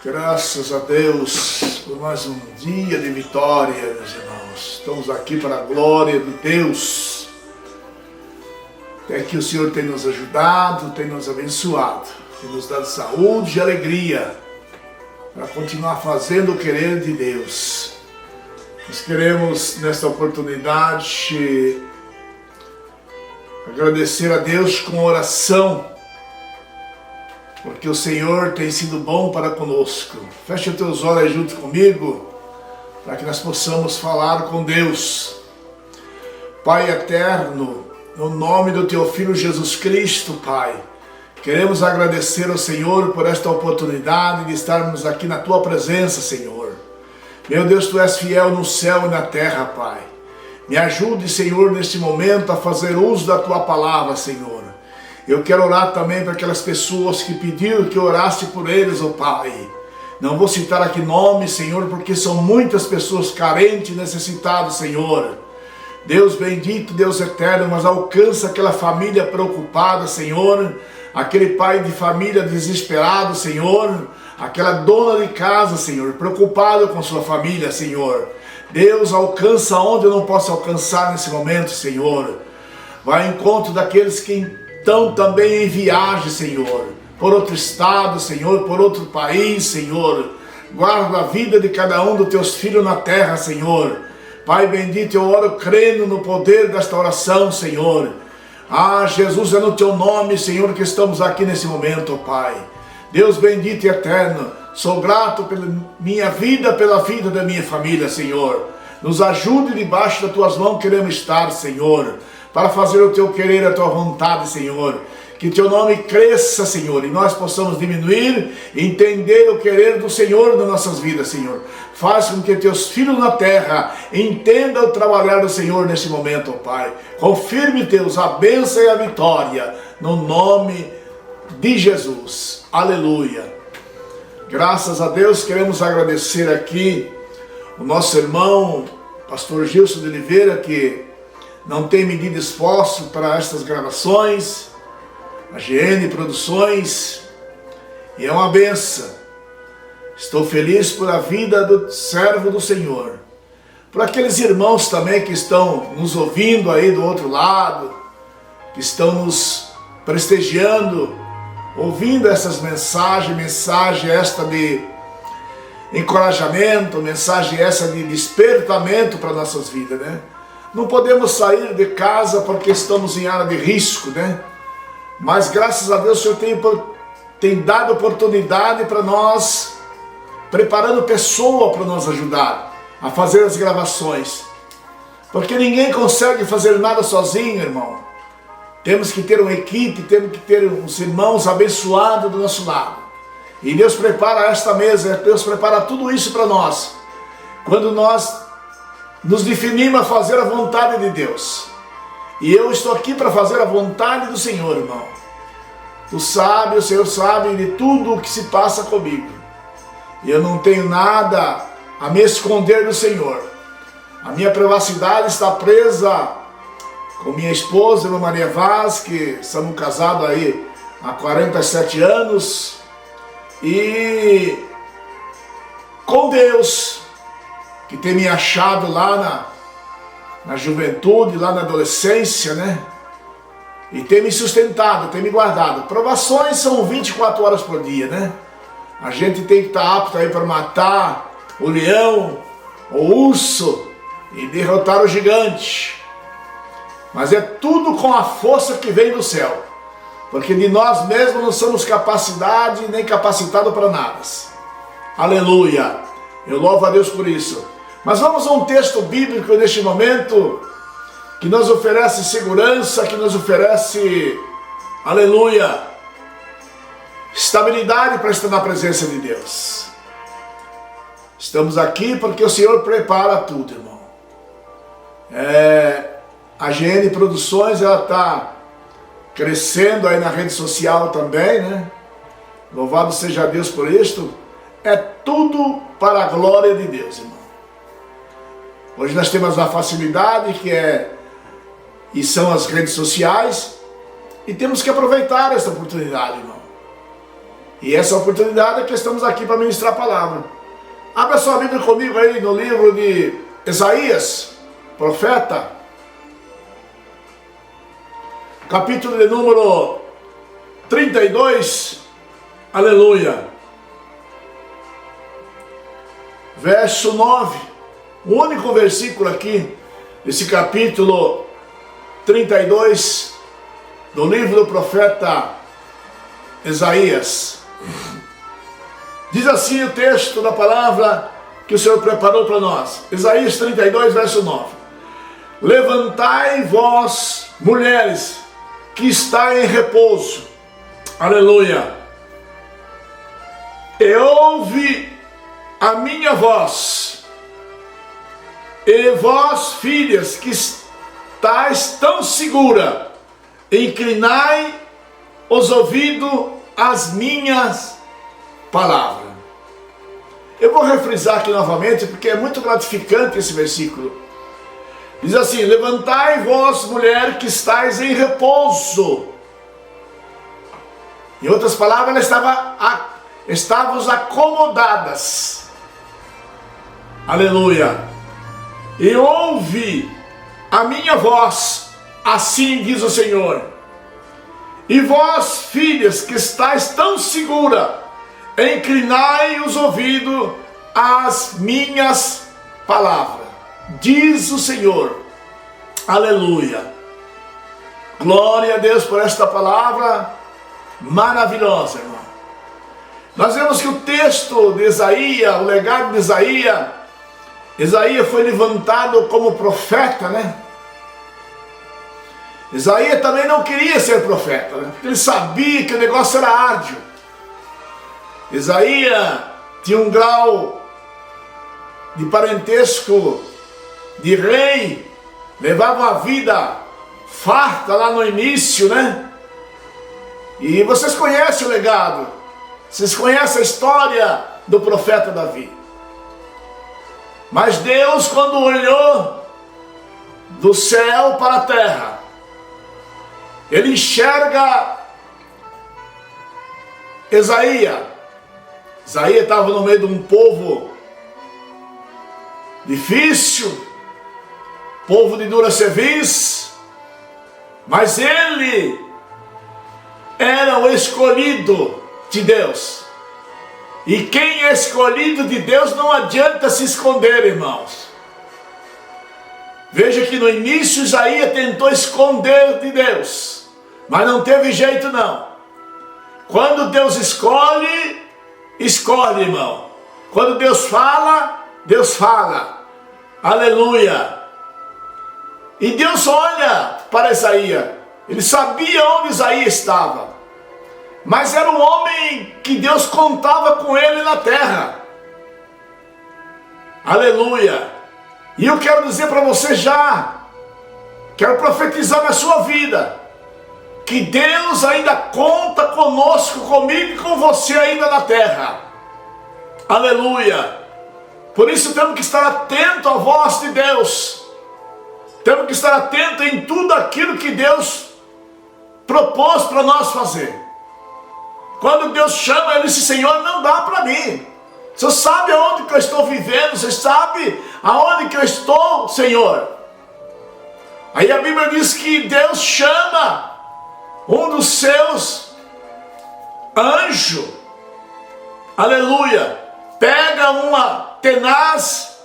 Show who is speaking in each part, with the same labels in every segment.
Speaker 1: Graças a Deus por mais um dia de vitória, meus irmãos. Estamos aqui para a glória de Deus. Até que o Senhor tem nos ajudado, tem nos abençoado, tem nos dado saúde e alegria para continuar fazendo o querer de Deus. Nós queremos, nesta oportunidade, agradecer a Deus com oração, porque o Senhor tem sido bom para conosco. Feche os teus olhos junto comigo, para que nós possamos falar com Deus. Pai eterno, no nome do Teu Filho Jesus Cristo, Pai, queremos agradecer ao Senhor por esta oportunidade de estarmos aqui na Tua presença, Senhor. Meu Deus, Tu és fiel no céu e na terra, Pai. Me ajude, Senhor, neste momento a fazer uso da Tua palavra, Senhor. Eu quero orar também para aquelas pessoas que pediram que eu orasse por eles, ó Pai. Não vou citar aqui nomes, Senhor, porque são muitas pessoas carentes e necessitadas, Senhor. Deus bendito, Deus eterno, mas alcança aquela família preocupada, Senhor. Aquele pai de família desesperado, Senhor. Aquela dona de casa, Senhor, preocupada com sua família, Senhor. Deus, alcança onde eu não posso alcançar nesse momento, Senhor. Vai ao encontro daqueles que estão também em viagem, Senhor, por outro estado, Senhor, por outro país, Senhor. Guarda a vida de cada um dos Teus filhos na terra, Senhor. Pai bendito, eu oro crendo no poder desta oração, Senhor. Ah, Jesus, é no Teu nome, Senhor, que estamos aqui nesse momento, Pai. Deus bendito e eterno, sou grato pela minha vida, pela vida da minha família, Senhor. Nos ajude debaixo das Tuas mãos, queremos estar, Senhor, para fazer o Teu querer, a Tua vontade, Senhor. Que Teu nome cresça, Senhor, e nós possamos diminuir e entender o querer do Senhor nas nossas vidas, Senhor. Faz com que Teus filhos na terra entendam o trabalhar do Senhor nesse momento, ó Pai. Confirme, Deus, a bênção e a vitória, no nome de Jesus. Aleluia. Graças a Deus, queremos agradecer aqui o nosso irmão, pastor Gilson de Oliveira, que não tem medido esforço para estas gravações, a GN Produções, e é uma benção. Estou feliz por a vida do servo do Senhor, por aqueles irmãos também que estão nos ouvindo aí do outro lado, que estão nos prestigiando, ouvindo essas mensagens, mensagem esta de encorajamento, mensagem essa de despertamento para nossas vidas, né? Não podemos sair de casa porque estamos em área de risco, né? Mas graças a Deus o Senhor tem dado oportunidade para nós, preparando pessoa para nos ajudar a fazer as gravações. Porque ninguém consegue fazer nada sozinho, irmão. Temos que ter uma equipe, temos que ter uns irmãos abençoados do nosso lado. E Deus prepara esta mesa, Deus prepara tudo isso para nós. Quando nós nos definimos a fazer a vontade de Deus. E eu estou aqui para fazer a vontade do Senhor, irmão. Tu sabe, o Senhor sabe de tudo o que se passa comigo. E eu não tenho nada a me esconder do Senhor. A minha privacidade está presa com minha esposa, Ana Maria Vaz, que estamos casados aí há 47 anos. E com Deus, que tem me achado lá na juventude, lá na adolescência, né? E tem me sustentado, tem me guardado. Provações são 24 horas por dia, né? A gente tem que estar apto aí para matar o leão, o urso e derrotar o gigante. Mas é tudo com a força que vem do céu. Porque de nós mesmos não somos capacidade nem capacitados para nada. Aleluia! Eu louvo a Deus por isso. Mas vamos a um texto bíblico neste momento que nos oferece segurança, que nos oferece, aleluia, estabilidade para estar na presença de Deus. Estamos aqui porque o Senhor prepara tudo, irmão. A GN Produções, ela está crescendo aí na rede social também, né? Louvado seja Deus por isto. É tudo para a glória de Deus, irmão. Hoje nós temos a facilidade e são as redes sociais, e temos que aproveitar essa oportunidade, irmão. E essa oportunidade é que estamos aqui para ministrar a palavra. Abra sua Bíblia comigo aí no livro de Isaías, profeta, capítulo de número 32, aleluia, verso 9, o único versículo aqui, desse capítulo 32, do livro do profeta Isaías. Diz assim o texto da palavra que o Senhor preparou para nós. Isaías 32, verso 9. Levantai vós, mulheres, que está em repouso, aleluia, e ouve a minha voz, e vós, filhas, que estáis tão segura, inclinai os ouvidos às minhas palavras. Eu vou refrisar aqui novamente, porque é muito gratificante esse versículo. Diz assim: levantai vós, mulher, que estáis em repouso. Em outras palavras, estávamos acomodadas. Aleluia. E ouve a minha voz, assim diz o Senhor. E vós, filhas, que estáis tão segura, inclinai os ouvidos às minhas palavras, diz o Senhor. Aleluia. Glória a Deus por esta palavra maravilhosa, irmão. Nós vemos que o texto de Isaías, o legado de Isaías foi levantado como profeta, né? Isaías também não queria ser profeta, né? Porque ele sabia que o negócio era árduo. Isaías tinha um grau de parentesco de rei, levava uma vida farta lá no início, né? E vocês conhecem o legado, vocês conhecem a história do profeta Davi. Mas Deus, quando olhou do céu para a terra, Ele enxerga Isaías. Isaías estava no meio de um povo difícil, povo de dura cerviz, mas ele era o escolhido de Deus. E quem é escolhido de Deus não adianta se esconder, irmãos. Veja que no início Isaías tentou esconder de Deus, mas não teve jeito não. Quando Deus escolhe, irmão. Quando Deus fala, Deus fala. Aleluia. E Deus olha para Isaías. Ele sabia onde Isaías estava, mas era um homem que Deus contava com ele na terra. Aleluia. E eu quero dizer para você quero profetizar na sua vida, que Deus ainda conta conosco, comigo e com você ainda na terra. Aleluia. Por isso temos que estar atento à voz de Deus. Temos que estar atento em tudo aquilo que Deus propôs para nós fazer. Quando Deus chama, Ele disse: Senhor, não dá para mim. Você sabe aonde que eu estou vivendo? Você sabe aonde que eu estou, Senhor? Aí a Bíblia diz que Deus chama um dos seus anjos. Aleluia. Pega uma tenaz,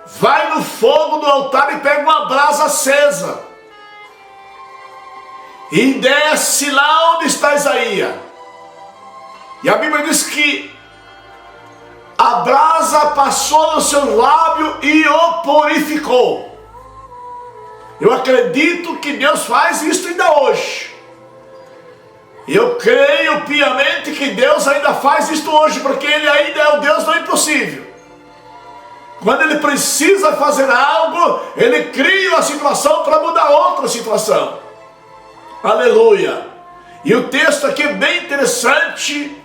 Speaker 1: vai no fogo do altar e pega uma brasa acesa. E desce lá onde está Isaías. E a Bíblia diz que a brasa passou no seu lábio e o purificou. Eu acredito que Deus faz isso ainda hoje. Eu creio piamente que Deus ainda faz isso hoje, porque Ele ainda é o Deus do impossível. Quando Ele precisa fazer algo, Ele cria uma situação para mudar outra situação. Aleluia. E o texto aqui é bem interessante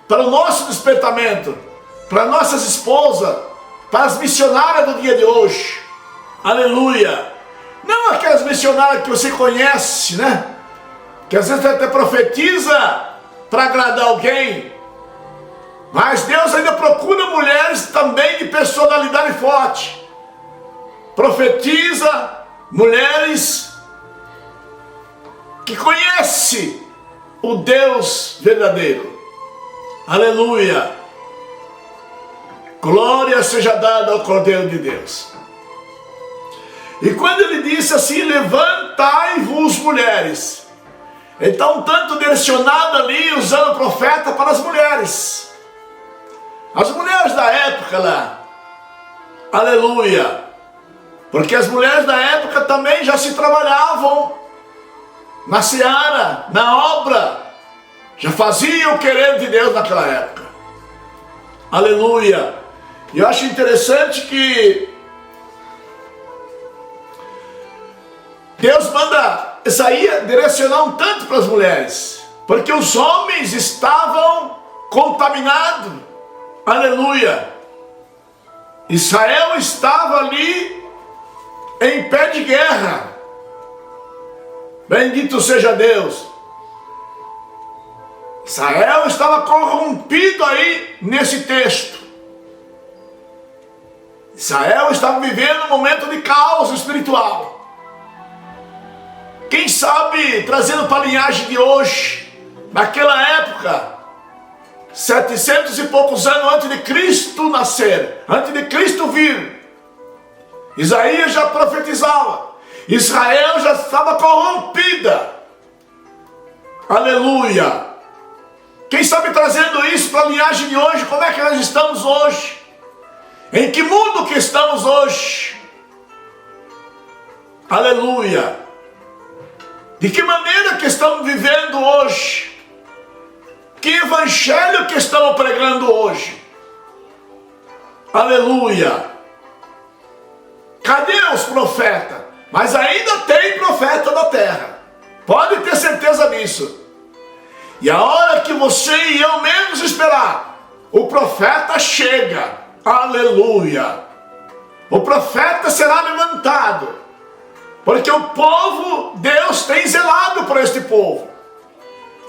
Speaker 1: para o nosso despertamento, para nossas esposas, para as missionárias do dia de hoje. Aleluia. Não aquelas missionárias que você conhece, né? Que às vezes até profetiza para agradar alguém. procura mulheres também de personalidade forte. Profetiza mulheres que conhecem o Deus verdadeiro. Aleluia! Glória seja dada ao Cordeiro de Deus. E quando ele disse assim, levantai-vos mulheres, ele está um tanto direcionado ali, usando o profeta para as mulheres. As mulheres da época lá, aleluia, porque as mulheres da época também já se trabalhavam na seara, na obra, já faziam o querer de Deus naquela época, aleluia. E eu acho interessante que Deus manda Isaías direcionar um tanto para as mulheres, porque os homens estavam contaminados, aleluia. Israel estava ali em pé de guerra, bendito seja Deus. Israel estava corrompido aí nesse texto. Israel estava vivendo um momento de caos espiritual. Quem sabe, trazendo para a linhagem de hoje, naquela época, 700 e poucos anos antes de Cristo nascer, antes de Cristo vir, Isaías já profetizava, Israel já estava corrompida, aleluia. Quem sabe trazendo isso para a linhagem de hoje, como é que nós estamos hoje? Em que mundo que estamos hoje? Aleluia. De que maneira que estamos vivendo hoje? Que evangelho que estamos pregando hoje? Aleluia. Cadê os profetas? Mas ainda tem profeta na terra. Pode ter certeza disso. E a hora que você e eu menos esperar, o profeta chega. Aleluia. O profeta será levantado. Porque o povo, Deus tem zelado por este povo.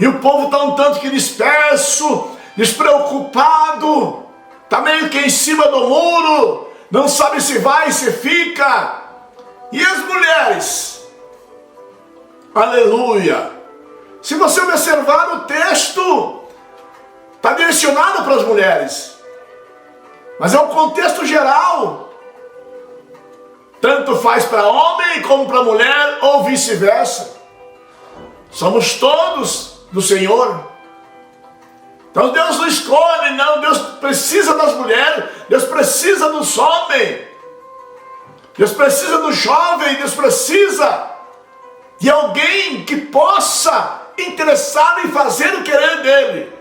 Speaker 1: E o povo está um tanto que disperso, despreocupado, está meio que em cima do muro, não sabe se vai, se fica. E as mulheres? Aleluia. Se você observar o texto, está direcionado para as mulheres. Mas é um contexto geral. Tanto faz para homem como para mulher, ou vice-versa. Somos todos do Senhor. Então Deus não escolhe, não. Deus precisa das mulheres, Deus precisa dos homens, Deus precisa do jovem, Deus precisa de alguém que possa interessar em fazer o querer dele.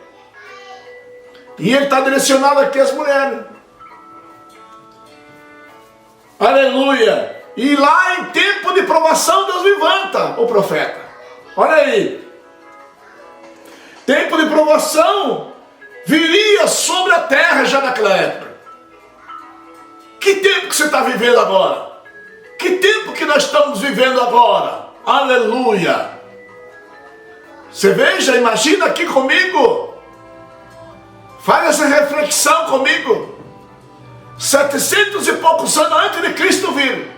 Speaker 1: E ele está direcionado aqui às mulheres. Aleluia. E lá em tempo de provação Deus levanta o profeta. Olha aí. Tempo de provação viria sobre a terra já naquela época. Que tempo que você está vivendo agora? Que tempo que nós estamos vivendo agora? Aleluia. Você veja, imagina aqui comigo. Faz essa reflexão comigo. 700 e poucos anos antes de Cristo vir,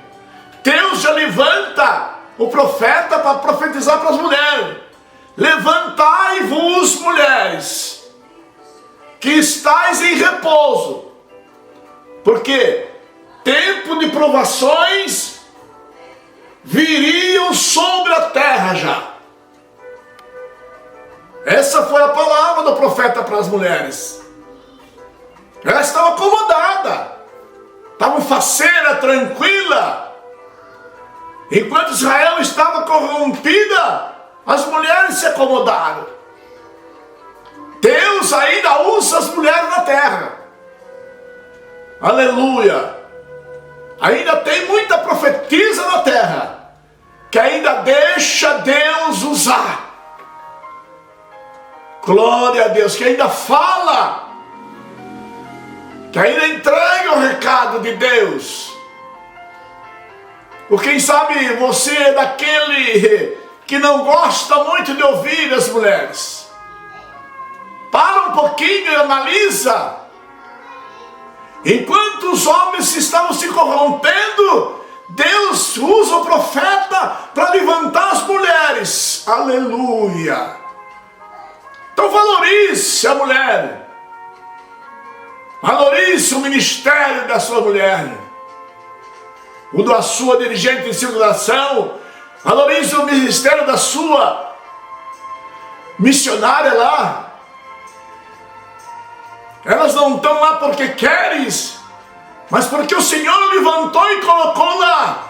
Speaker 1: Deus já levanta o profeta para profetizar para as mulheres. Levantai-vos, mulheres, que estáis em repouso, porque tempo de provações viriam sobre a terra já. Essa foi a palavra do profeta para as mulheres. Ela estava acomodada, estava faceira, tranquila. Enquanto Israel estava corrompida, as mulheres se acomodaram. Deus ainda usa as mulheres na terra. Aleluia. Ainda tem muita profetisa na terra, que ainda deixa Deus usar. Glória a Deus, que ainda fala, que ainda entrega o recado de Deus. Ou quem sabe você é daquele que não gosta muito de ouvir as mulheres. Para um pouquinho e analisa Enquanto os homens estavam se corrompendo, Deus usa o profeta para levantar as mulheres. Aleluia! Então valorize a mulher. Valorize o ministério da sua mulher. O da sua dirigente de circulação. Valorize o ministério da sua missionária lá. Elas não estão lá porque querem, mas porque o Senhor levantou e colocou lá.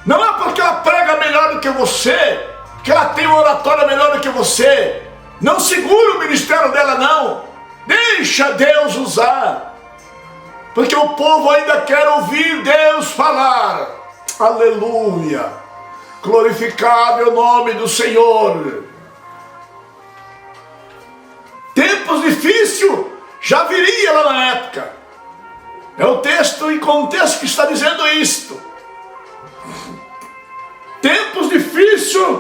Speaker 1: Não é porque ela prega melhor do que você, que ela tem uma oratória melhor do que você. Não segura o ministério dela, não. Deixa Deus usar. Porque o povo ainda quer ouvir Deus falar. Aleluia. Glorificado é o nome do Senhor. Tempos difíceis já viria lá na época. É o texto em contexto que está dizendo isto. Tempos difíceis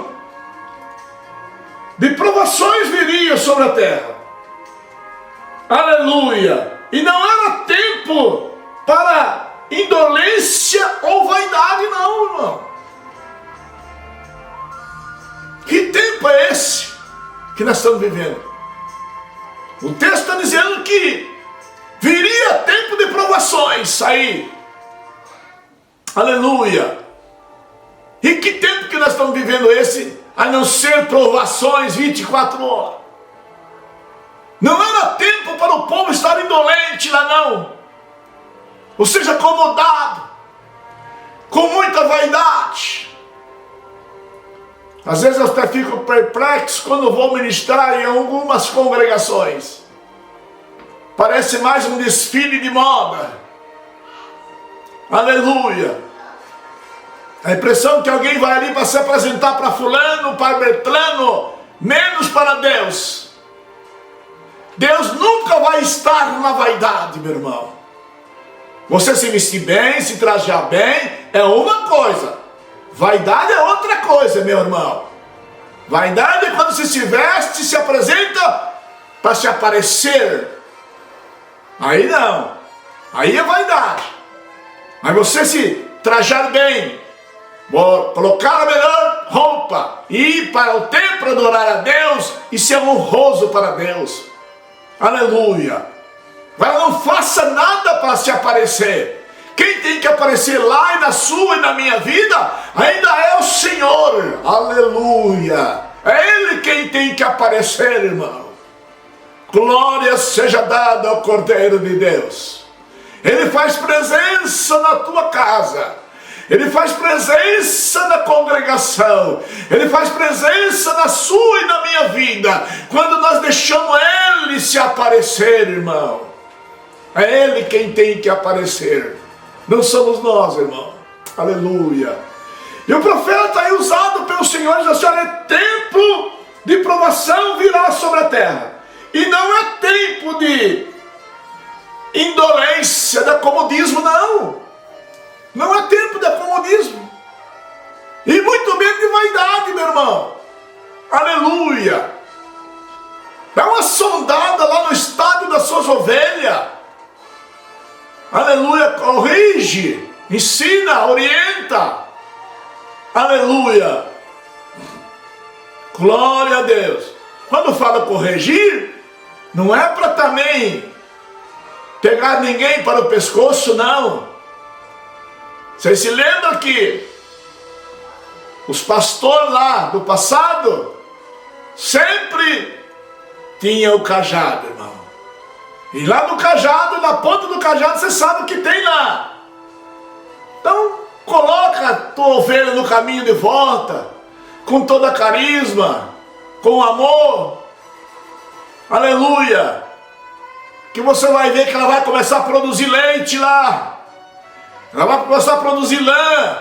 Speaker 1: de provações viriam sobre a terra. Aleluia. E não era tempo para indolência ou vaidade, não, irmão. Que tempo é esse que nós estamos vivendo? O texto está dizendo que viria tempo de provações aí. Aleluia. E que tempo que nós estamos vivendo esse, a não ser provações 24 horas? Não era tempo para o povo estar indolente lá, não. Ou seja, acomodado, com muita vaidade. Às vezes eu até fico perplexo quando vou ministrar em algumas congregações. Parece mais um desfile de moda. Aleluia. A impressão que alguém vai ali para se apresentar para fulano, para Bertrano, menos para Deus. Deus nunca vai estar na vaidade, meu irmão. Você se vestir bem, se trajar bem, é uma coisa. Vaidade é outra coisa, meu irmão. Vaidade é quando você se veste, se apresenta para se aparecer. Aí não. Aí é vaidade. Mas você se trajar bem, colocar a melhor roupa, ir para o templo adorar a Deus e ser honroso para Deus. Aleluia. Mas não faça nada para se aparecer. Quem tem que aparecer lá e na sua e na minha vida ainda é o Senhor. Aleluia. É Ele quem tem que aparecer, irmão. Glória seja dada ao Cordeiro de Deus. Ele faz presença na tua casa. Ele faz presença na congregação. Ele faz presença na sua e na minha vida. Quando nós deixamos Ele se aparecer, irmão. É Ele quem tem que aparecer. Não somos nós, irmão. Aleluia. E o profeta é usado pelo Senhor e diz assim: olha, tempo de provação virá sobre a terra. E não é tempo de indolência, de acomodismo, não. Não é tempo de acomodismo. E muito menos de vaidade, meu irmão. Aleluia. Dá uma sondada lá no estádio das suas ovelhas. Aleluia. Corrige, ensina, orienta. Aleluia. Glória a Deus. Quando fala corrigir, não é para também pegar ninguém para o pescoço, não. Vocês se lembram que os pastores lá do passado sempre tinham o cajado, irmão. E lá no cajado, na ponta do cajado, você sabe o que tem lá. Então, coloca a tua ovelha no caminho de volta, com toda a carisma, com amor. Aleluia. Que você vai ver que ela vai começar a produzir leite lá. Ela vai começar a produzir lã.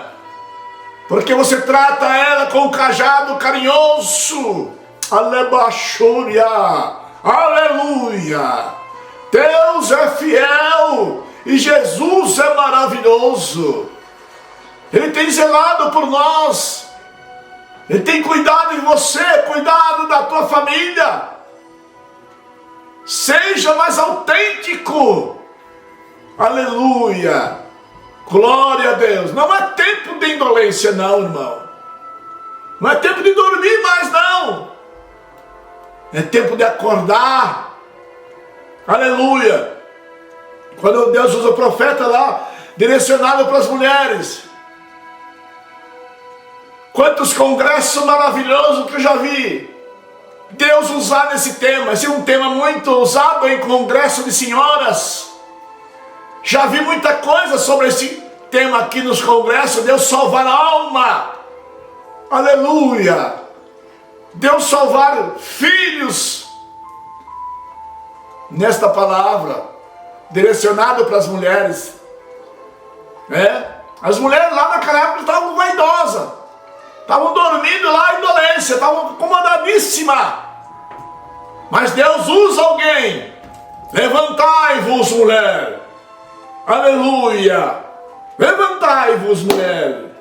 Speaker 1: Porque você trata ela com um cajado carinhoso. Alebaxúria. Aleluia. Deus é fiel. E Jesus é maravilhoso. Ele tem zelado por nós. Ele tem cuidado de você, cuidado da tua família. Seja mais autêntico. Aleluia. Glória a Deus. Não é tempo de indolência não, irmão. Não é tempo de dormir mais não. É tempo de acordar. Aleluia. Quando Deus usa o profeta lá, direcionado para as mulheres. Quantos congressos maravilhosos que eu já vi. Deus usar nesse tema. Esse é um tema muito usado em congresso de senhoras. Já vi muita coisa sobre esse tema aqui nos congressos. Deus salvar a alma. Aleluia. Deus salvar filhos. Nesta palavra, direcionado para as mulheres. As mulheres lá naquela época estavam vaidosas. Estavam dormindo lá em indolência. Estavam acomodadíssimas. Mas Deus usa alguém. Levantai-vos, mulher. Aleluia. Levantai-vos, mulher,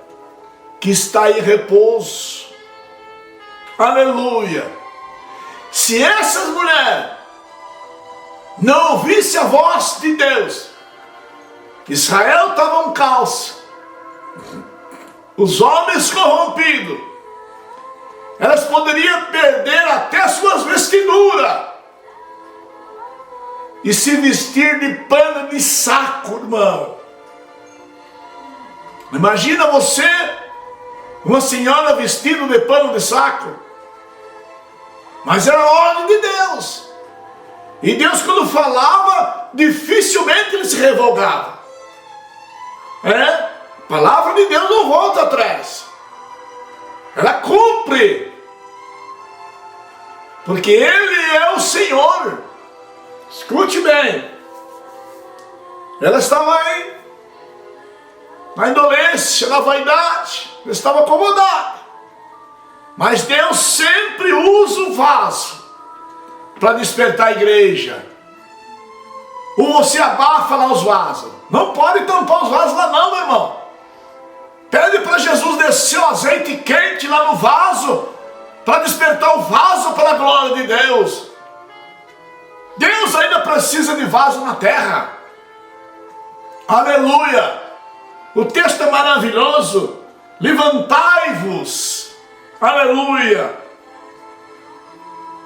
Speaker 1: que está em repouso. Aleluia. Se essas mulheres não ouvissem a voz de Deus, Israel estava um caos. Os homens corrompidos, elas poderiam perder até suas vestiduras e se vestir de pano de saco, irmão. Imagina você, uma senhora vestida de pano de saco. Mas era a ordem de Deus. E Deus, quando falava, dificilmente ele se revogava. A palavra de Deus não volta atrás. Ela cumpre. Porque Ele é o Senhor. Escute bem. Ela estava aí, na indolência, na vaidade. Ela estava acomodada. Mas Deus sempre usa o vaso para despertar a igreja. Ou você abafa lá os vasos. Não pode tampar os vasos lá não, meu irmão. Pede para Jesus descer o azeite quente lá no vaso, para despertar o vaso para a glória de Deus. Deus ainda precisa de vaso na terra. Aleluia. O texto é maravilhoso. Levantai-vos. Aleluia.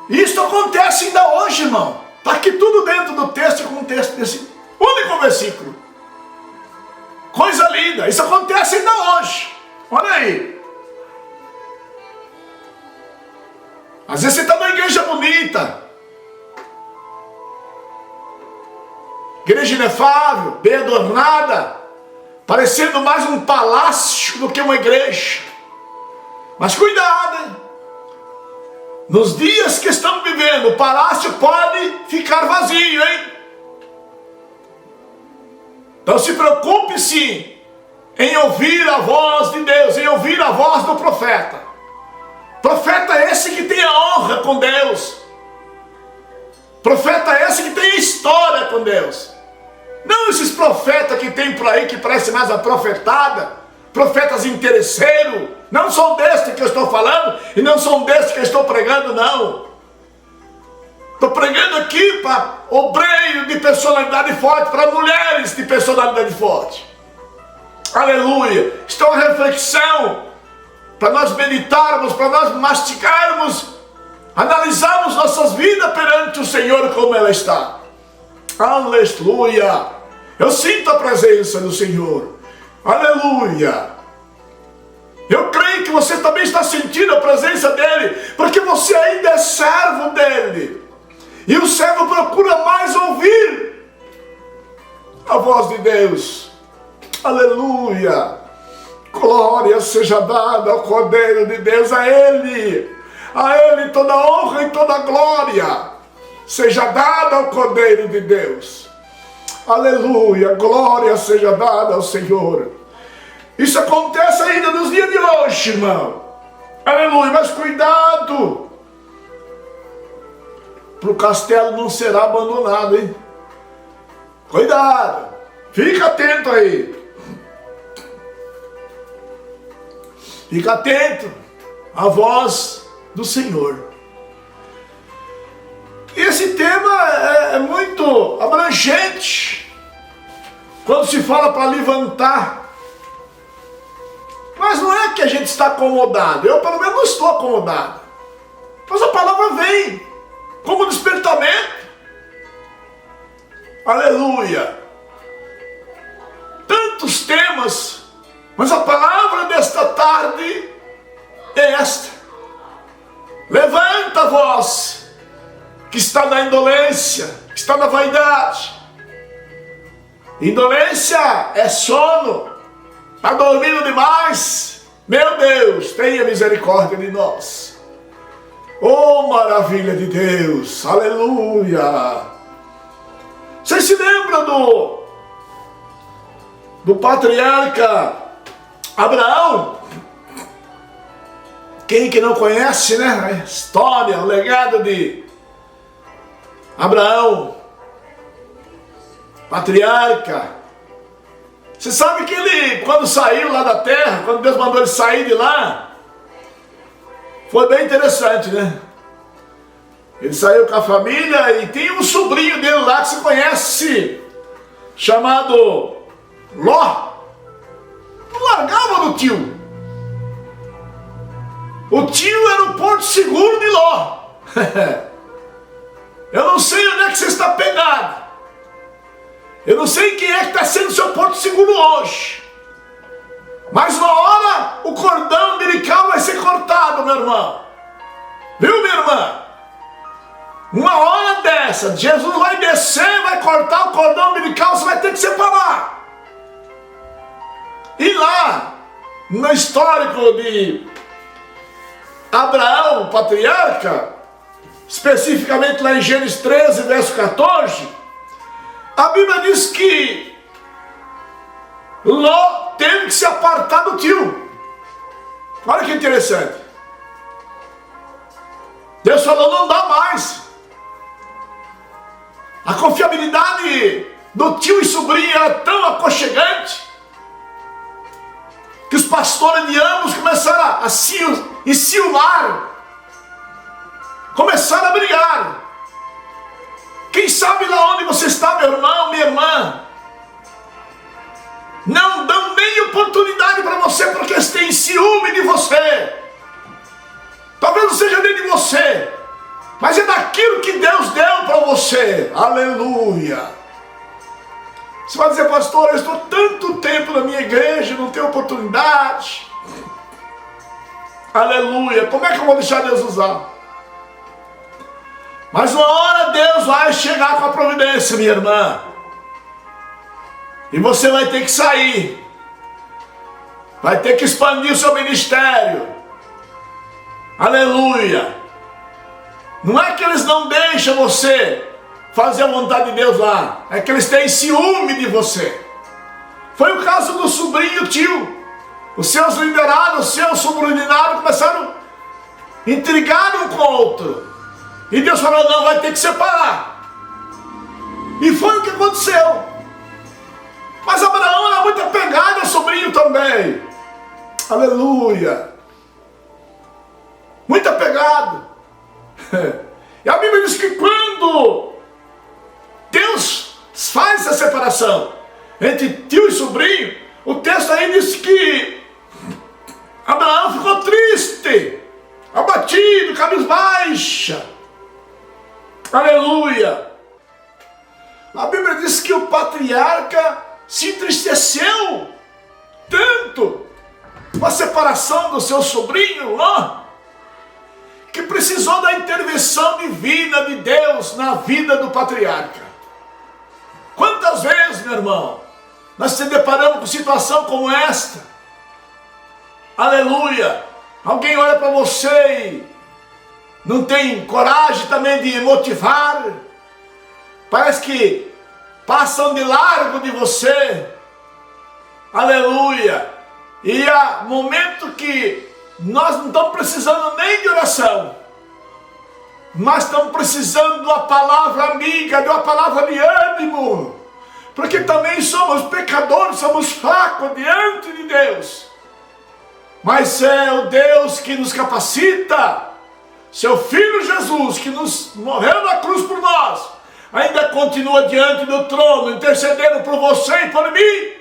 Speaker 1: Isso acontece ainda hoje, irmão. Está aqui tudo dentro do texto, com o texto desse único versículo. Coisa linda. Isso acontece ainda hoje. Olha aí. Às vezes você está numa igreja bonita. Igreja inefável, bem adornada. Parecendo mais um palácio do que uma igreja. Mas cuidado, hein? Nos dias que estamos vivendo, o palácio pode ficar vazio, hein? Então se preocupe sim em ouvir a voz de Deus, em ouvir a voz do profeta. Profeta esse que tem a honra com Deus. Profeta esse que tem história com Deus. Não esses profetas que tem por aí que parece mais a profetada. Profetas interesseiros. Não são destes que eu estou falando e não são destes que eu estou pregando, não. Estou pregando aqui para obreiro de personalidade forte, para mulheres de personalidade forte. Aleluia. Isto é uma reflexão para nós meditarmos, para nós mastigarmos, analisarmos nossas vidas perante o Senhor como ela está. Aleluia. Eu sinto a presença do Senhor. Aleluia. Eu creio que você também está sentindo a presença dEle, porque você ainda é servo dEle. E o servo procura mais ouvir a voz de Deus. Aleluia. Glória seja dada ao Cordeiro de Deus, a Ele toda honra e toda glória seja dada ao Cordeiro de Deus. Aleluia, glória seja dada ao Senhor. Isso acontece ainda nos dias de hoje, irmão. Aleluia, mas cuidado, para o castelo não será abandonado, hein? Cuidado, fica atento aí. Fica atento à voz do Senhor. Esse tema é muito abrangente. quando se fala para levantar, mas não é que a gente está acomodado, eu pelo menos não estou acomodado, mas a palavra vem como despertamento. Aleluia! Tantos temas, mas a palavra desta tarde é esta: levanta a voz que está na indolência, que está na vaidade. Indolência é sono, está dormindo demais. Meu Deus, tenha misericórdia de nós. Oh, maravilha de Deus, aleluia. Vocês se lembram do patriarca Abraão? Quem que não conhece, né? A história, o legado de Abraão, patriarca. Você sabe que ele, quando saiu lá da terra, quando Deus mandou ele sair de lá, foi bem interessante, né? Ele saiu com a família e tem um sobrinho dele lá que você conhece, chamado Ló. Não largava do tio. O tio era o porto seguro de Ló. Eu não sei onde é que você está pegado. Eu não sei quem é que está sendo seu porto seguro hoje. Mas uma hora o cordão umbilical vai ser cortado, meu irmão. Viu, minha irmã? Uma hora dessa, Jesus vai descer, vai cortar o cordão umbilical, você vai ter que separar. E lá, no histórico de Abraão, o patriarca, especificamente lá em Gênesis 13, verso 14, a Bíblia diz que Ló teve que se apartar do tio. Olha que interessante. Deus falou, não dá mais. A confiabilidade do tio e sobrinho era tão aconchegante que os pastores de ambos começaram a se enciumar, começaram a brigar. Quem sabe lá onde você está, meu irmão, minha irmã, não dão nem oportunidade para você porque eles têm ciúme de você. Talvez não seja nem de você, mas é daquilo que Deus deu para você. Aleluia. Você vai dizer, pastor, eu estou tanto tempo na minha igreja, não tenho oportunidade. Aleluia. Como é que eu vou deixar Deus usar? Mas uma hora Deus vai chegar com a providência, minha irmã. E você vai ter que sair. Vai ter que expandir o seu ministério. Aleluia. Não é que eles não deixam você fazer a vontade de Deus lá. É que eles têm ciúme de você. Foi o caso do sobrinho e o tio. Os seus liderados, os seus subordinados começaram a intrigar um com o outro. E Deus falou, não, vai ter que separar. E foi o que aconteceu. Mas Abraão era muito apegado ao sobrinho também. Aleluia. Muito apegado. E a Bíblia diz que quando Deus faz essa separação entre tio e sobrinho, o texto aí diz que Abraão ficou triste, abatido, cabisbaixa. Aleluia. A Bíblia diz que o patriarca se entristeceu tanto com a separação do seu sobrinho Ló, que precisou da intervenção divina de Deus na vida do patriarca. Quantas vezes, meu irmão, nós se deparamos com situação como esta? Aleluia! Alguém olha para você e não tem coragem também de motivar. Parece que passam de largo de você. Aleluia! E há momento que nós não estamos precisando nem de oração, mas estamos precisando de uma palavra amiga, de uma palavra de ânimo, porque também somos pecadores, somos fracos diante de Deus, mas é o Deus que nos capacita, seu Filho Jesus, que nos morreu na cruz por nós, ainda continua diante do trono, intercedendo por você e por mim,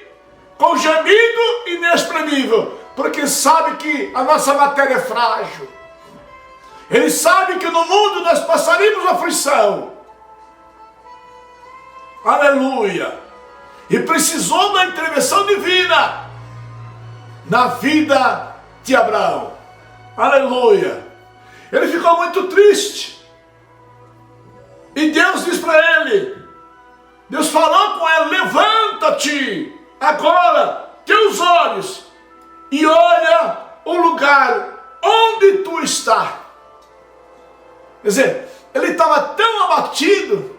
Speaker 1: com gemido inexprimível, porque sabe que a nossa matéria é frágil. Ele sabe que no mundo nós passaríamos aflição. Aleluia! E precisou da intervenção divina na vida de Abraão. Aleluia! Ele ficou muito triste. E Deus diz para ele, Deus falou com ele, levanta-te agora, teus olhos, e olha o lugar onde tu está. Quer dizer, ele estava tão abatido,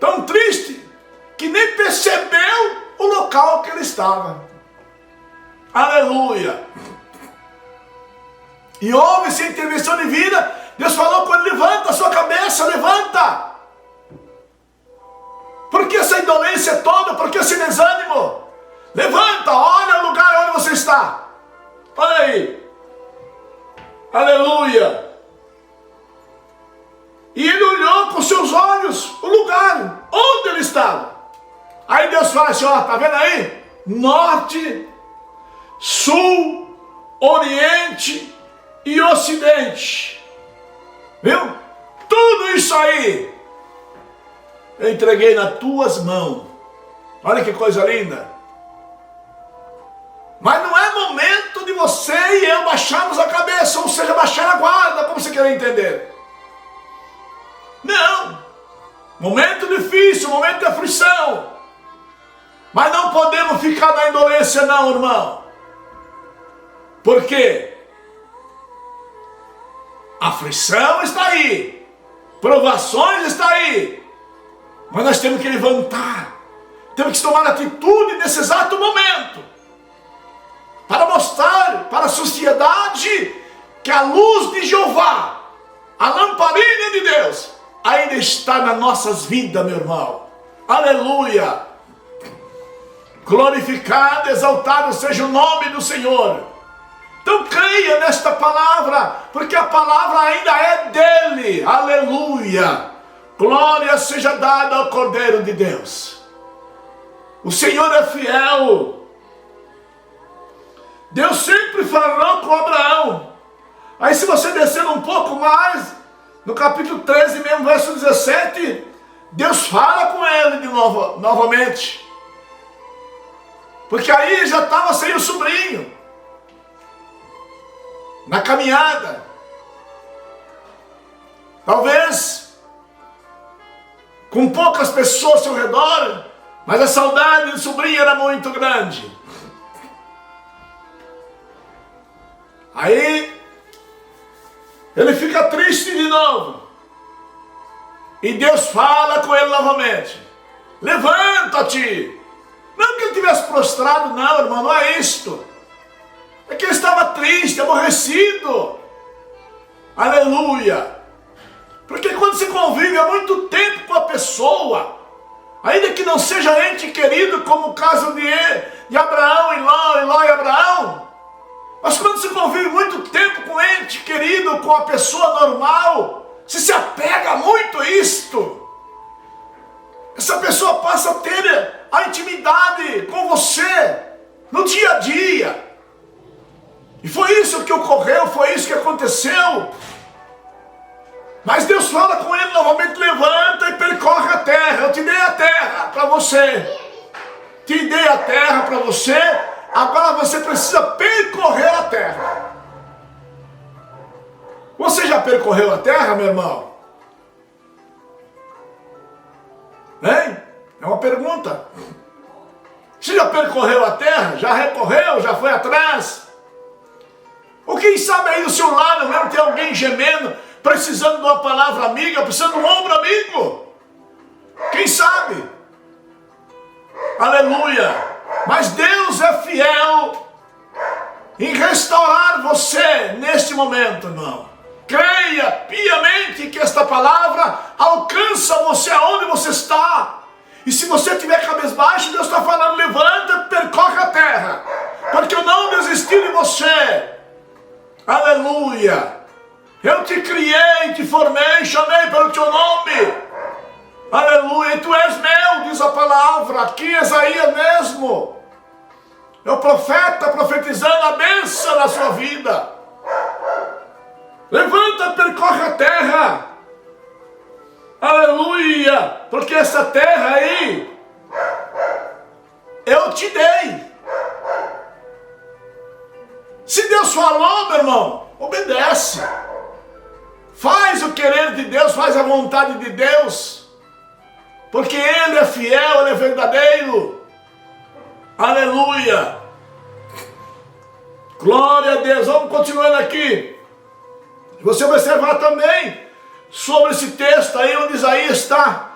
Speaker 1: tão triste, que nem percebeu o local que ele estava. Aleluia! E houve essa intervenção divina. Deus falou com ele, levanta a sua cabeça, levanta. Por que essa indolência toda? Por que esse desânimo? Levanta, olha o lugar onde você está. Olha aí. Aleluia. E ele olhou com seus olhos o lugar onde ele estava. Aí Deus fala assim, ó, tá vendo aí? Norte, sul, oriente e ocidente. Viu? Tudo isso aí eu entreguei nas tuas mãos. Olha que coisa linda. Mas não é momento de você e eu baixarmos a cabeça, ou seja, baixar a guarda, como você quer entender. Não. Momento difícil, momento de aflição. Mas não podemos ficar na indolência não, irmão. Por quê? Aflição está aí. Provações está aí. Mas nós temos que levantar. Temos que tomar atitude nesse exato momento. Para mostrar para a sociedade que a luz de Jeová, a lamparina de Deus, ainda está nas nossas vidas, meu irmão. Aleluia. Glorificado, exaltado seja o nome do Senhor. Então creia nesta palavra, porque a palavra ainda é dele. Aleluia. Glória seja dada ao Cordeiro de Deus. O Senhor é fiel. Deus sempre falou com Abraão. Aí se você descer um pouco mais, no capítulo 13 mesmo, verso 17, Deus fala com ele de novo, novamente. Porque aí já estava sem o sobrinho. Na caminhada. Talvez com poucas pessoas ao seu redor, mas a saudade do sobrinho era muito grande. Aí ele fica triste de novo. E Deus fala com ele novamente. Levanta-te. Não que ele tivesse prostrado, não, irmão, não é isto. É que ele estava triste, aborrecido. Aleluia. Porque quando se convive há muito tempo com a pessoa, ainda que não seja ente querido, como o caso de Abraão e Ló e Abraão, mas quando se convive muito tempo com ente querido, com a pessoa normal, se apega muito a isto. Essa pessoa passa a ter a intimidade com você no dia a dia. E foi isso que ocorreu, foi isso que aconteceu. Mas Deus fala com ele novamente, levanta e percorre a terra. Eu te dei a terra para você. Te dei a terra para você. Agora você precisa percorrer a terra. Você já percorreu a terra, meu irmão? Hein? É uma pergunta. Você já percorreu a terra? Já recorreu? Já foi atrás? Ou quem sabe aí do seu lado mesmo tem alguém gemendo, precisando de uma palavra amiga, precisando de um ombro amigo? Quem sabe? Aleluia! Mas Deus é fiel em restaurar você neste momento, irmão. Creia piamente que esta palavra alcança você aonde você está. E se você estiver cabisbaixo, Deus está falando, levanta, percorre a terra, porque eu não desisti de você. Aleluia. Eu te criei, te formei, chamei pelo teu nome. Aleluia, tu és meu, diz a palavra, aqui Isaías mesmo. É o profeta profetizando a bênção na sua vida. Levanta, percorre a terra. Aleluia, porque essa terra aí, eu te dei. Se Deus falou, meu irmão, obedece. Faz o querer de Deus, faz a vontade de Deus. Porque Ele é fiel, Ele é verdadeiro. Aleluia. Glória a Deus. Vamos continuando aqui. Você vai observar também sobre esse texto aí, onde Isaías está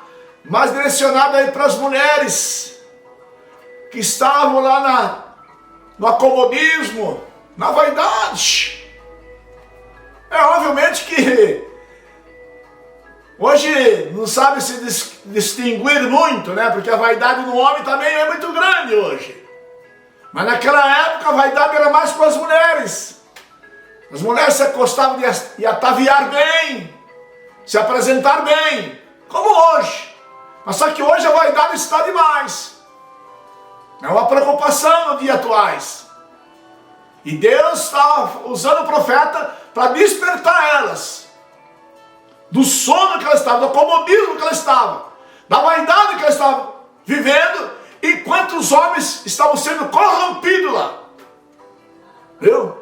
Speaker 1: mais direcionado aí para as mulheres que estavam lá no acomodismo, na vaidade. Obviamente que hoje não sabe se distinguir muito, né? Porque a vaidade no homem também é muito grande hoje. Mas naquela época a vaidade era mais com as mulheres. As mulheres se acostavam e ataviar bem, se apresentar bem, como hoje. Mas só que hoje a vaidade está demais. É uma preocupação nos dias atuais. E Deus está usando o profeta para despertar elas do sono que elas estavam, do comodismo que elas estavam, da vaidade que elas estavam vivendo, enquanto os homens estavam sendo corrompidos lá. Viu?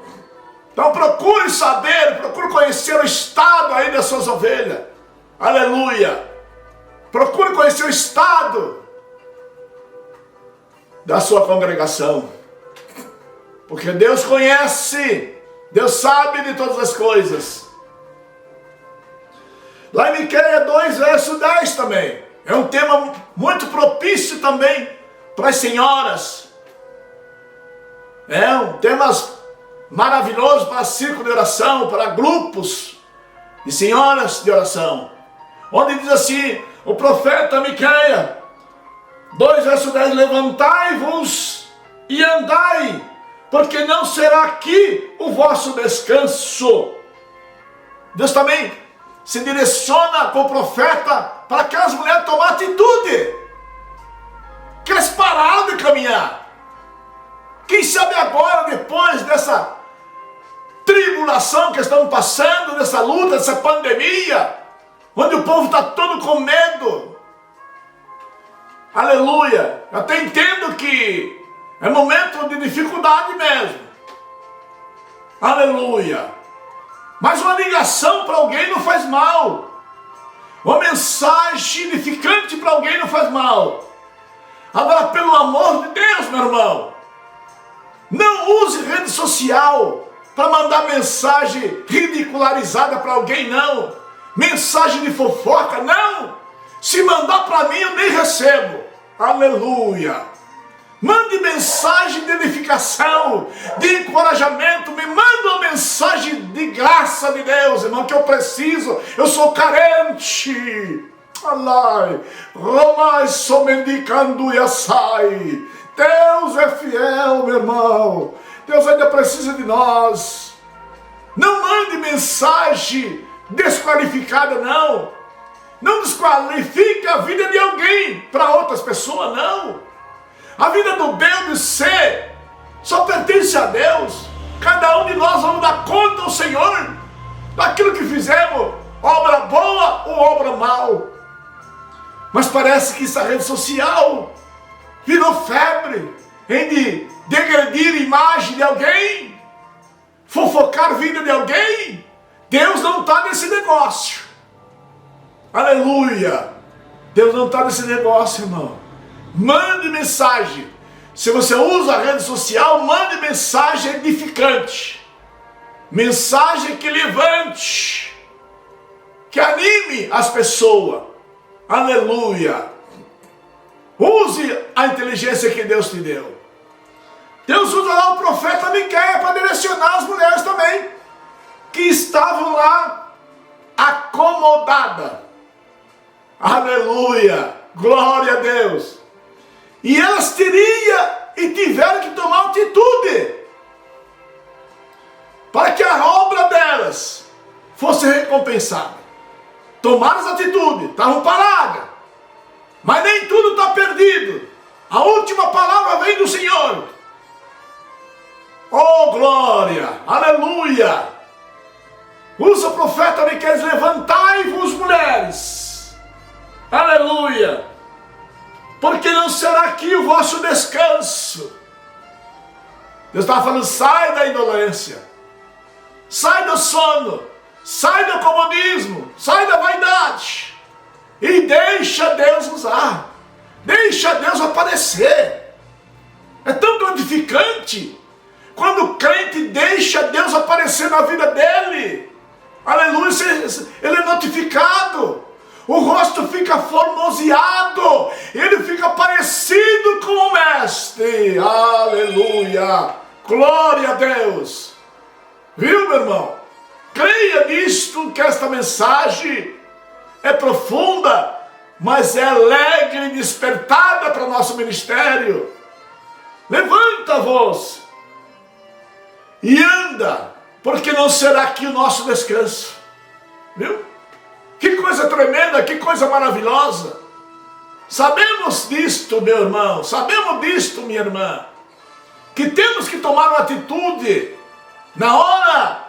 Speaker 1: Então procure saber, procure conhecer o estado aí das suas ovelhas. Aleluia. Procure conhecer o estado da sua congregação. Porque Deus conhece, Deus sabe de todas as coisas. Lá em Miqueias 2, verso 10 também. É um tema muito propício também para as senhoras. É um tema maravilhoso para círculo de oração, para grupos de senhoras de oração. Onde diz assim, o profeta Miqueias 2, verso 10, levantai-vos e andai, porque não será aqui o vosso descanso. Deus também se direciona com o profeta para aquelas mulheres tomar atitude, que elas pararam de caminhar. Quem sabe agora, depois dessa tribulação que estamos passando, dessa luta, dessa pandemia, onde o povo está todo com medo. Aleluia. Eu até entendo que é momento de dificuldade mesmo. Aleluia. Mas uma ligação para alguém não faz mal. Uma mensagem edificante para alguém não faz mal. Agora, pelo amor de Deus, meu irmão, não use rede social para mandar mensagem ridicularizada para alguém, não. Mensagem de fofoca, não. Se mandar para mim, eu nem recebo. Aleluia. Mande mensagem de edificação, de encorajamento. Me manda uma mensagem de graça de Deus, irmão, que eu preciso. Eu sou carente. Alai, Romai sou mendicando e assai. Deus é fiel, meu irmão. Deus ainda precisa de nós. Não mande mensagem desqualificada, não. Não desqualifique a vida de alguém para outras pessoas, não. A vida do bem e do ser só pertence a Deus. Cada um de nós vamos dar conta ao Senhor daquilo que fizemos, obra boa ou obra mal. Mas parece que essa rede social virou febre em de degredir a imagem de alguém, fofocar a vida de alguém. Deus não está nesse negócio. Aleluia. Deus não está nesse negócio, irmão. Mande mensagem. Se você usa a rede social, mande mensagem edificante. Mensagem que levante, que anime as pessoas. Aleluia. Use a inteligência que Deus te deu. Deus usa lá o profeta Miqueias para direcionar as mulheres também, que estavam lá acomodadas. Aleluia. Glória a Deus. E elas teriam e tiveram que tomar atitude para que a obra delas fosse recompensada. Tomaram as atitudes, estavam paradas, Mas nem tudo está perdido. A última palavra vem do Senhor. Oh, glória! Aleluia! Usa o profeta Miqueias: levantai-vos, mulheres. Aleluia! Porque não será aqui o vosso descanso. Deus estava falando: sai da indolência, sai do sono, sai do comodismo, sai da vaidade e deixa Deus usar, deixa Deus aparecer. É tão gratificante quando o crente deixa Deus aparecer na vida dele. Aleluia, ele é notificado, o rosto fica formoseado, ele fica parecido com o Mestre. Aleluia, glória a Deus. Viu, meu irmão? Creia nisto, que esta mensagem é profunda, mas é alegre e despertada para o nosso ministério. Levanta a voz e anda, porque não será aqui o nosso descanso. Viu? Que coisa tremenda, que coisa maravilhosa. Sabemos disto, meu irmão, sabemos disto, minha irmã, que temos que tomar uma atitude na hora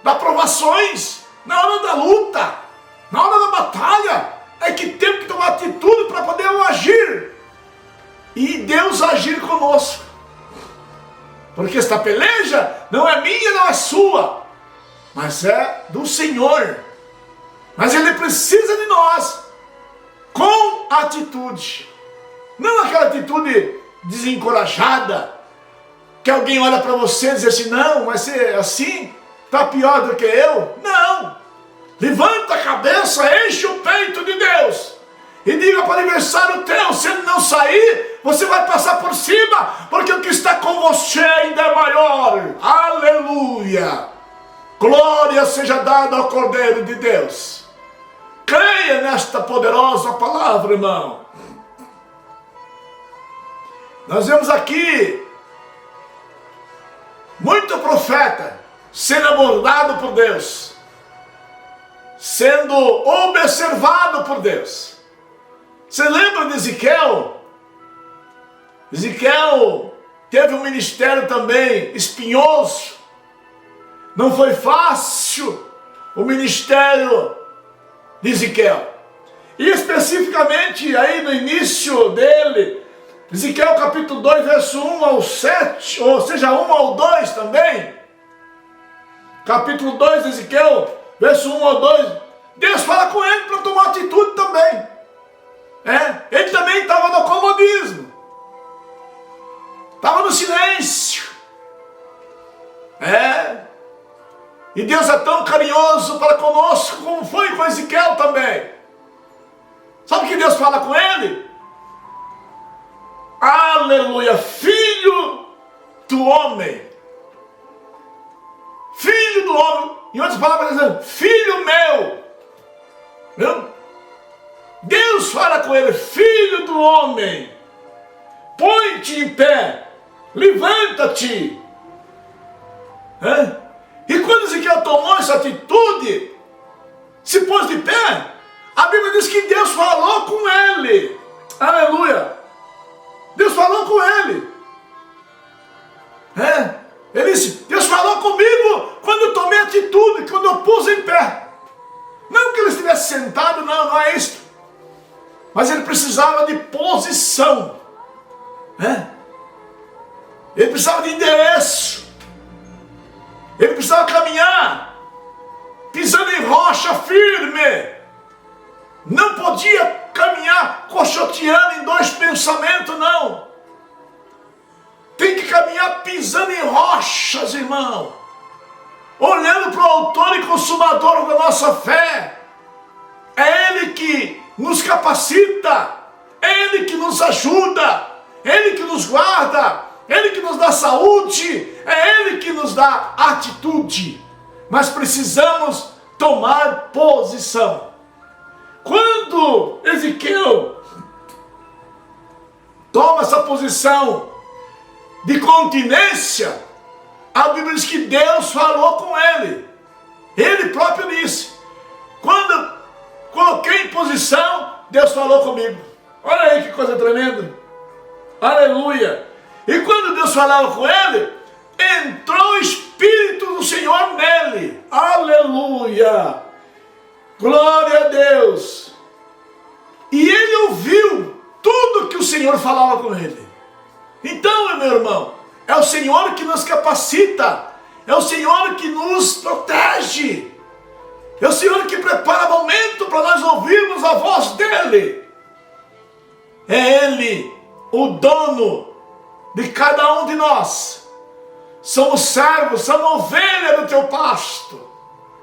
Speaker 1: das provações, na hora da luta, na hora da batalha. É que temos que tomar atitude para poder agir e Deus agir conosco. Porque esta peleja não é minha, não é sua, mas é do Senhor. Mas Ele precisa de nós com atitude, não aquela atitude desencorajada, que alguém olha para você e diz assim: não, mas você assim está pior do que eu. Não, levanta a cabeça, enche o peito de Deus e diga para o adversário teu: se ele não sair, você vai passar por cima, porque o que está com você ainda é maior. Aleluia, glória seja dada ao Cordeiro de Deus. Creia nesta poderosa palavra, irmão. Nós vemos aqui muito profeta sendo abordado por Deus, sendo observado por Deus. Você lembra de Ezequiel? Ezequiel teve um ministério também espinhoso. Não foi fácil o ministério de Ezequiel. E especificamente aí no início dele, Ezequiel capítulo 2, verso 1 ao 7, ou seja, 1 ao 2 também. Capítulo 2 de Ezequiel, verso 1 ao 2. Deus fala com ele para tomar atitude também. Ele também estava no comodismo, estava no silêncio. E Deus é tão carinhoso para conosco, como foi com Ezequiel também. Sabe o que Deus fala com ele? Aleluia, filho do homem. Filho do homem, em outras palavras, dizendo: filho meu. Viu? Deus fala com ele: filho do homem, põe-te em pé, levanta-te. E quando Ezequiel tomou essa atitude, se pôs de pé, a Bíblia diz que Deus falou com ele. Aleluia! Deus falou com ele. Ele disse: Deus falou comigo quando eu tomei atitude, quando eu pus em pé. Não que ele estivesse sentado, não é isso. Mas ele precisava de posição. Ele precisava de endereço. Ele precisava caminhar pisando em rocha firme. Não podia caminhar cochoteando em dois pensamentos, não. Tem que caminhar pisando em rochas, irmão. Olhando para o autor e consumador da nossa fé. É Ele que nos capacita. É Ele que nos ajuda. É Ele que nos guarda. Ele que nos dá saúde, é Ele que nos dá atitude. Mas precisamos tomar posição. Quando Ezequiel toma essa posição de continência, a Bíblia diz que Deus falou com ele. Ele próprio disse: quando coloquei em posição, Deus falou comigo. Olha aí que coisa tremenda. Aleluia. E quando Deus falava com ele, entrou o Espírito do Senhor nele. Aleluia. Glória a Deus. E ele ouviu tudo que o Senhor falava com ele. Então, meu irmão, é o Senhor que nos capacita. É o Senhor que nos protege. É o Senhor que prepara momento para nós ouvirmos a voz dele. É Ele, o dono de cada um de nós. Somos servos, somos ovelha do teu pasto.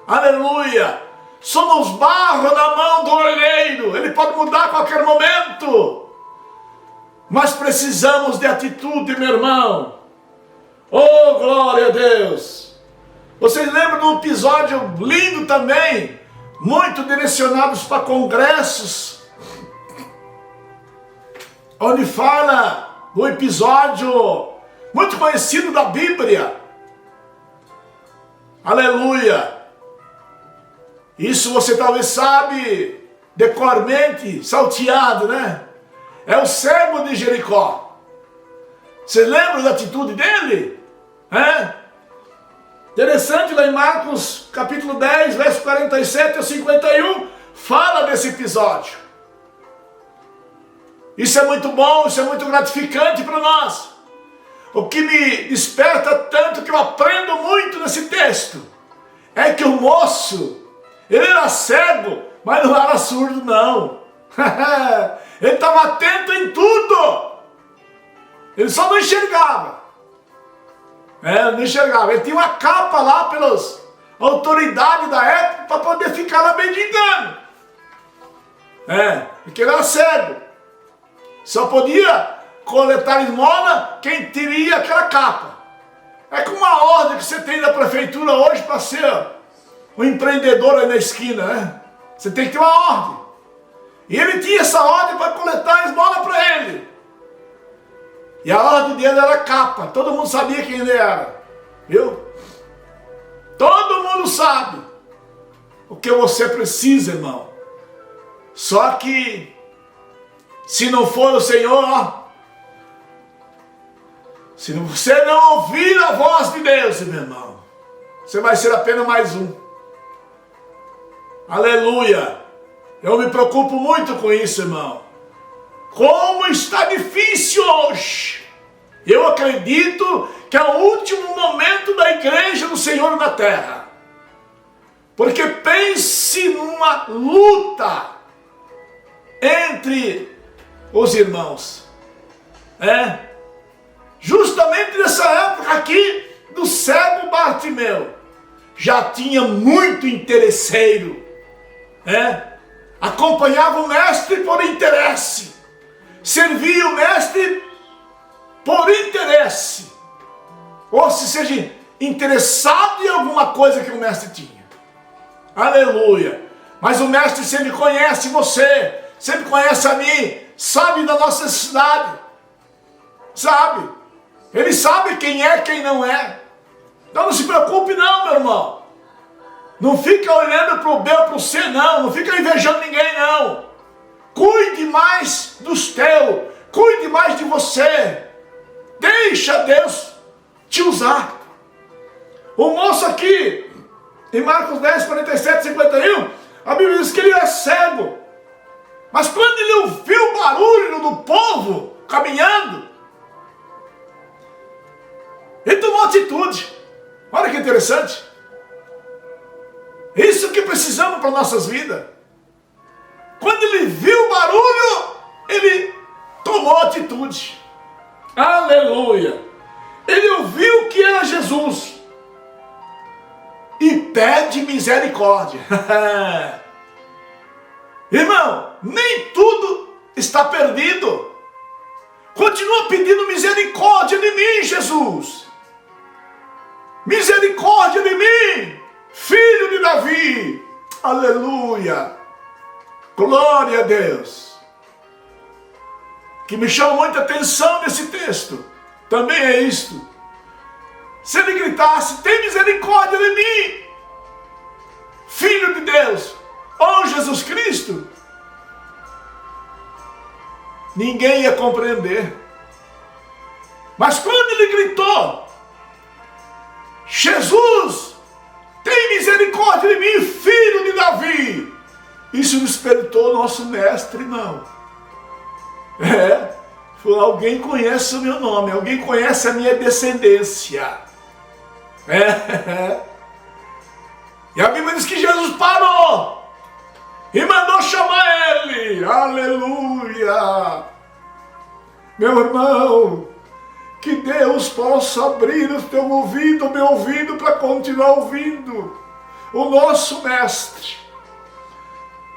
Speaker 1: Aleluia. Somos barro na mão do olheiro. Ele pode mudar a qualquer momento. Mas precisamos de atitude, meu irmão. Oh, glória a Deus. Vocês lembram de um episódio lindo também, muito direcionados para congressos, onde fala do episódio muito conhecido da Bíblia. Aleluia. Isso você talvez sabe decormente, salteado, né? É o cego de Jericó. Você lembra da atitude dele? Interessante, lá em Marcos capítulo 10, verso 47 a 51, fala desse episódio. Isso é muito bom, isso é muito gratificante para nós. O que me desperta tanto, que eu aprendo muito nesse texto, é que o moço, ele era cego, mas não era surdo não. Ele estava atento em tudo. Ele só não enxergava. Não enxergava. Ele tinha uma capa lá pelas autoridades da época para poder ficar lá mendigando. Porque ele era cego. Só podia coletar esmola quem teria aquela capa. É como uma ordem que você tem da prefeitura hoje para ser um empreendedor aí na esquina, né? Você tem que ter uma ordem. E ele tinha essa ordem para coletar esmola para ele. E a ordem dele era capa. Todo mundo sabia quem ele era. Viu? Todo mundo sabe o que você precisa, irmão. Só que, se não for o Senhor, se você não ouvir a voz de Deus, meu irmão, você vai ser apenas mais um. Aleluia. Eu me preocupo muito com isso, irmão. Como está difícil hoje. Eu acredito que é o último momento da igreja do Senhor na terra. Porque pense numa luta entre os irmãos. Justamente nessa época aqui do cego Bartimeu, já tinha muito interesseiro. Acompanhava o mestre por interesse. Servia o mestre por interesse. Ou seja, interessado em alguma coisa que o mestre tinha. Aleluia. Mas o mestre sempre conhece você, sempre conhece a mim, sabe da nossa necessidade. Sabe? Ele sabe quem é, quem não é. Então não se preocupe não, meu irmão. Não fica olhando para o B ou para o C, não. Não fica invejando ninguém, não. Cuide mais dos teus. Cuide mais de você. Deixa Deus te usar. O moço aqui, em Marcos 10, 47, 51, a Bíblia diz que ele era cego. Mas quando ele ouviu o barulho do povo caminhando, ele tomou atitude. Olha que interessante. Isso que precisamos para nossas vidas. Quando ele viu o barulho, ele tomou atitude. Aleluia. Ele ouviu que era Jesus e pede misericórdia. Irmão, nem tudo está perdido. Continua pedindo misericórdia de mim, Jesus. Misericórdia de mim, filho de Davi. Aleluia. Glória a Deus. Que me chama muita atenção nesse texto também é isto. Se ele gritasse, tem misericórdia de mim, filho de Deus, ou Jesus Cristo, ninguém ia compreender. Mas quando ele gritou, Jesus, tem misericórdia de mim, filho de Davi, isso despertou o nosso mestre, não. Alguém conhece o meu nome, alguém conhece a minha descendência. E a Bíblia diz que Jesus parou e mandou chamar ele. Aleluia! Meu irmão, que Deus possa abrir o teu ouvido, o meu ouvido, para continuar ouvindo o nosso mestre.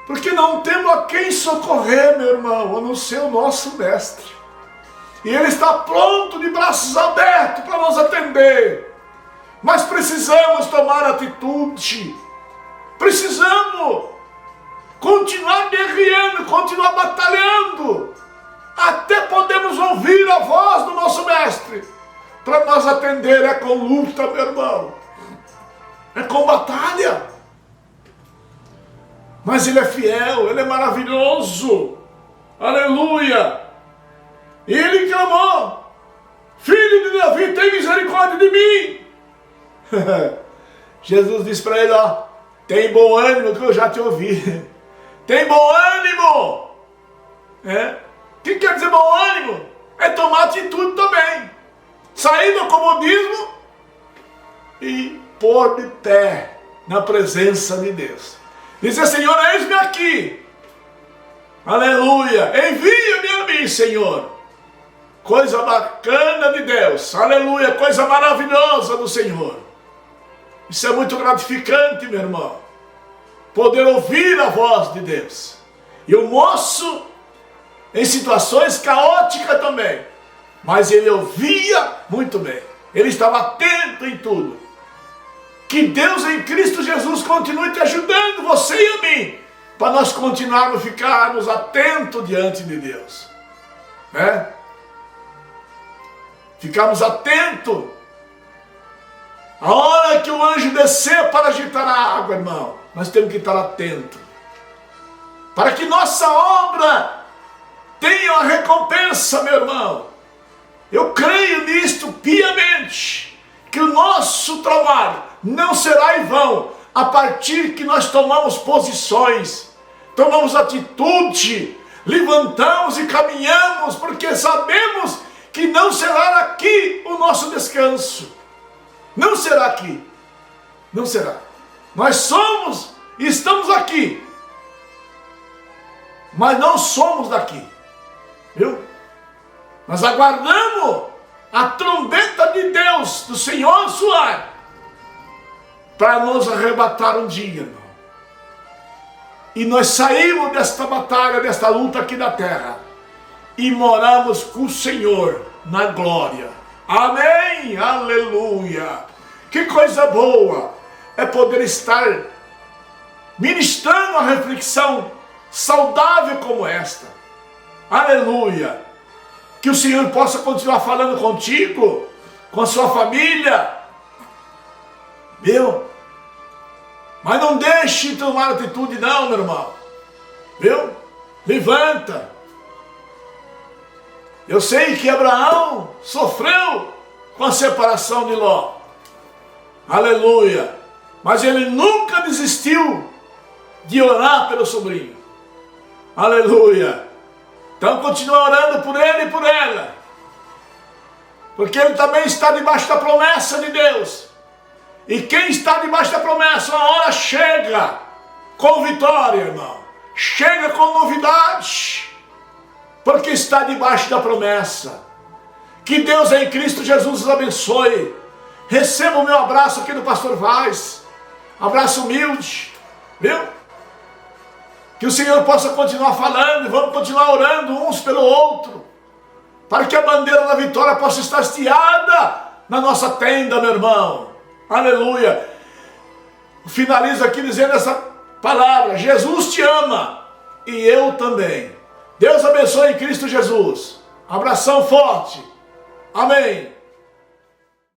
Speaker 1: Porque não temos a quem socorrer, meu irmão, a não ser o nosso mestre. E ele está pronto, de braços abertos, para nos atender. Mas precisamos tomar atitude. Precisamos continuar guerreando, continuar batalhando, até podemos ouvir a voz do nosso mestre. Para nós atender é com luta, meu irmão. É com batalha. Mas ele é fiel, ele é maravilhoso. Aleluia. E ele clamou: filho de Davi, tem misericórdia de mim. Jesus disse para ele: ó, tem bom ânimo, que eu já te ouvi. Tem bom ânimo. O que quer dizer bom ânimo? É tomar atitude também. Sair do comodismo e pôr de pé na presença de Deus. Dizer: Senhor, eis-me aqui. Aleluia. Envia-me a mim, Senhor. Coisa bacana de Deus. Aleluia. Coisa maravilhosa do Senhor. Isso é muito gratificante, meu irmão. Poder ouvir a voz de Deus. E o moço, em situações caóticas também, mas ele ouvia muito bem. Ele estava atento em tudo. Que Deus em Cristo Jesus continue te ajudando, você e a mim, para nós continuarmos, ficarmos atentos diante de Deus. Ficarmos atentos. A hora que o anjo descer para agitar a água, irmão, nós temos que estar atentos. Para que nossa obra tenha uma recompensa, meu irmão. Eu creio nisto piamente, que o nosso trabalho não será em vão, a partir que nós tomamos posições, tomamos atitude, levantamos e caminhamos, porque sabemos que não será aqui o nosso descanso. Não será aqui. Não será. Nós somos e estamos aqui, mas não somos daqui. Viu? Nós aguardamos a trombeta de Deus, do Senhor soar, para nos arrebatar um dia, irmão. E nós saímos desta batalha, desta luta aqui da terra, e moramos com o Senhor na glória. Amém, aleluia. Que coisa boa é poder estar ministrando uma reflexão saudável como esta. Aleluia. Que o Senhor possa continuar falando contigo, com a sua família. Viu? Mas não deixe de tomar atitude não, meu irmão. Viu? Levanta. Eu sei que Abraão sofreu com a separação de Ló. Aleluia. Mas ele nunca desistiu de orar pelo sobrinho. Aleluia. Então continua orando por ele e por ela. Porque ele também está debaixo da promessa de Deus. E quem está debaixo da promessa, uma hora chega com vitória, irmão. Chega com novidade. Porque está debaixo da promessa. Que Deus em Cristo Jesus os abençoe. Receba o meu abraço aqui do pastor Vaz. Abraço humilde. Viu? Que o Senhor possa continuar falando e vamos continuar orando uns pelo outro. Para que a bandeira da vitória possa estar hasteada na nossa tenda, meu irmão. Aleluia. Finalizo aqui dizendo essa palavra. Jesus te ama. E eu também. Deus abençoe em Cristo Jesus. Abração forte. Amém.